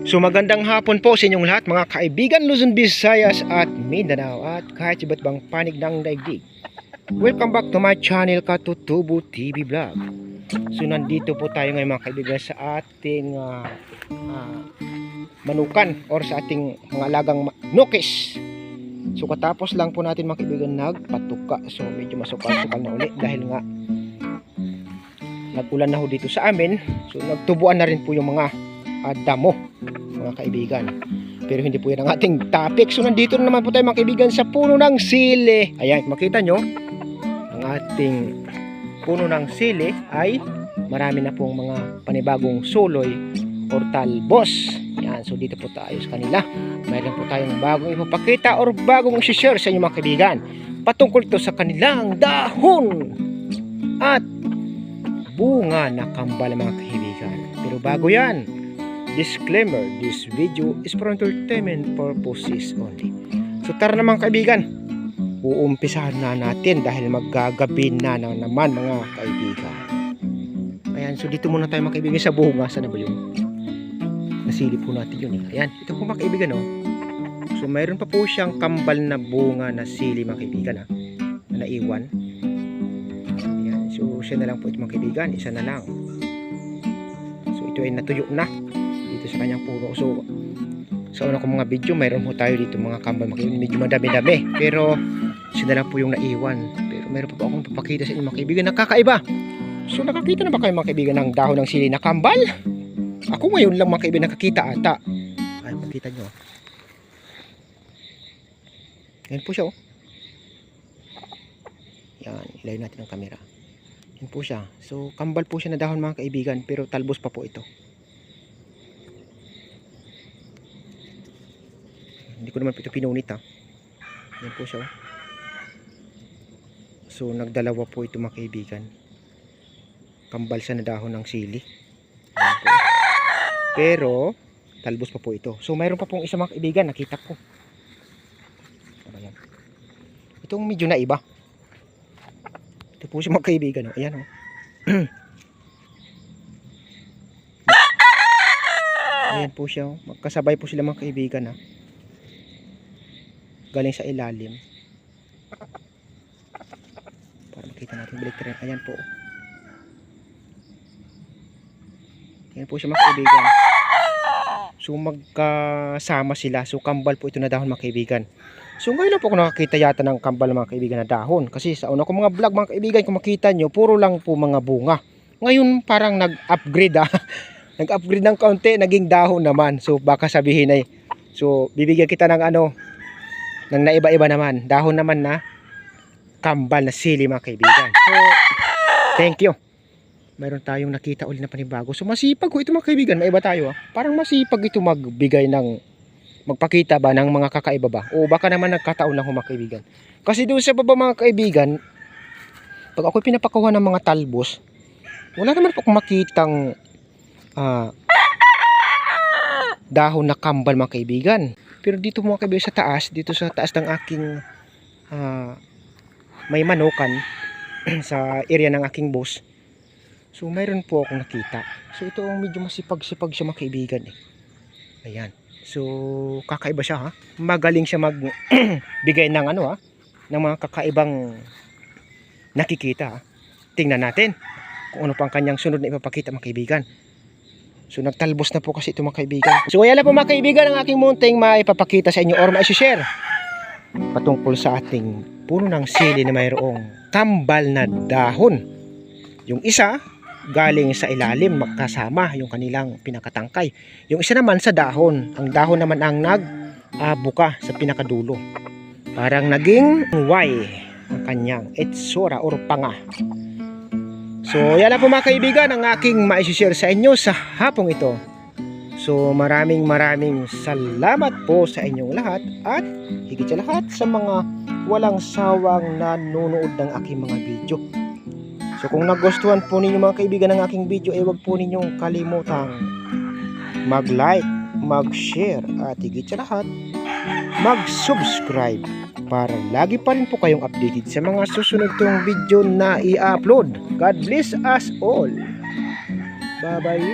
So magandang hapon po sa inyong lahat mga kaibigan Luzon, Visayas at Mindanao at kahit iba't bang panig ng daigdig. Welcome back to my channel, Katutubo TV Vlog. So nandito po tayo ngayon mga kaibigan sa ating manukan or sa ating mga alagang nukis. So katapos lang po natin mga kaibigan nagpatuka. So medyo masukal-sukal na ulit dahil nga nag-ulan na ho dito sa amin. So nagtubuan na rin po yung mga damo mga kaibigan, pero hindi po yan ang ating topic. So nandito na naman po tayo mga kaibigan sa puno ng sili. Ayan, makita nyo ang ating puno ng sili ay marami na pong mga panibagong suloy or talbos. Ayan, so dito po tayo sa kanila. Mayroon po tayong bagong ipapakita or bagong i-share sa inyo mga kaibigan patungkol ito sa kanilang dahon at bunga na kambal mga kaibigan. Pero bago yan, disclaimer, this video is for entertainment purposes only. So tara naman kaibigan, uumpisahan na natin dahil maggagabi na naman mga kaibigan. Ayan, so dito muna tayo mga kaibigan sa bunga. Sana ba yung nasili po natin yun eh. Ayan, ito po mga kaibigan oh. So mayroon pa po siyang kambal na bunga na sili mga kaibigan na naiwan. Ayan, so siya na lang po ito mga kaibigan, isa na lang. So ito ay natuyo na sa kanyang puno. So sa una kong mga video mayroon po tayo dito mga kambal medyo madami-dami, pero sila lang po yung naiwan. Pero meron pa po akong papakita sa inyo mga kaibigan na kakaiba. So nakakita na ba kayo mga kaibigan ng dahon ng sili na kambal? Ako ngayon lang mga kaibigan nakakita ata. Ay, makita nyo yan po siya oh. Yan, ilayin natin ang camera. Yan po siya. So kambal po siya na dahon mga kaibigan, pero talbos pa po ito. Hindi ko naman ito pinunit Yan po siya. So nagdalawa po ito mga kaibigan. Kambal siya na dahon ng sili. Pero talbos pa po ito. So mayroon pa pong isa mga kaibigan, nakita ko. Ayan. Itong medyo na iba. Ito po siya mga kaibigan. Ayan oh. Ayan po siya. Magkasabay po sila mga kaibigan galing sa ilalim para makita natin. Balik rin. Ayan po. Ayan po siya mga kaibigan. So magkasama sila. So kambal po ito na dahon mga kaibigan. So ngayon lang po ako nakakita yata ng kambal mga kaibigan na dahon. Kasi sa una ko mga vlog mga kaibigan, kung makita nyo, puro lang po mga bunga. Ngayon parang nag-upgrade nag-upgrade ng kaunti, naging dahon naman. So baka sabihin ay, so bibigyan kita ng ng naiba-iba naman, dahon naman na kambal na sili mga kaibigan. So thank you. Mayroon tayong nakita ulit na panibago. So masipag ko ito mga kaibigan, maiba tayo parang masipag ito magbigay ng magpakita ba ng mga kakaiba ba, o baka naman nagkataon lang mga kaibigan. Kasi doon sa baba mga kaibigan, pag ako pinapakuha ng mga talbos, wala naman po akong makitang dahon na kambal mga kaibigan. Pero dito mga kaibigan sa taas, dito sa taas ng aking may manukan sa area ng aking boss. So mayroon po akong nakita. So ito ang medyo masipag-sipag siya mga kaibigan Ayan. So kakaiba siya Magaling siya magbigay ng ng mga kakaibang nakikita Tingnan natin kung ano pang kanyang sunod na ipapakita mga kaibigan. So nagtalbos na po kasi ito mga kaibigan. So ayan na po mga kaibigan ang aking munting maipapakita sa inyo or ma-share patungkol sa ating puno ng sili na mayroong kambal na dahon. Yung isa galing sa ilalim magkasama yung kanilang pinakatangkay. Yung isa naman sa dahon. Ang dahon naman ang nagbuka sa pinakadulo. Parang naging Y ang kanyang itsura or panga. So yan na po mga kaibigan ang aking ma-share sa inyo sa hapong ito. So maraming salamat po sa inyong lahat at higit sa lahat sa mga walang sawang nanonood ng aking mga video. So kung nagustuhan po ninyo mga kaibigan ng aking video, huwag po ninyong kalimutang mag-like, mag-share at higit sa lahat mag-subscribe para lagi pa rin po kayong updated sa mga susunod kong video na i-upload. God bless us all. Bye-bye.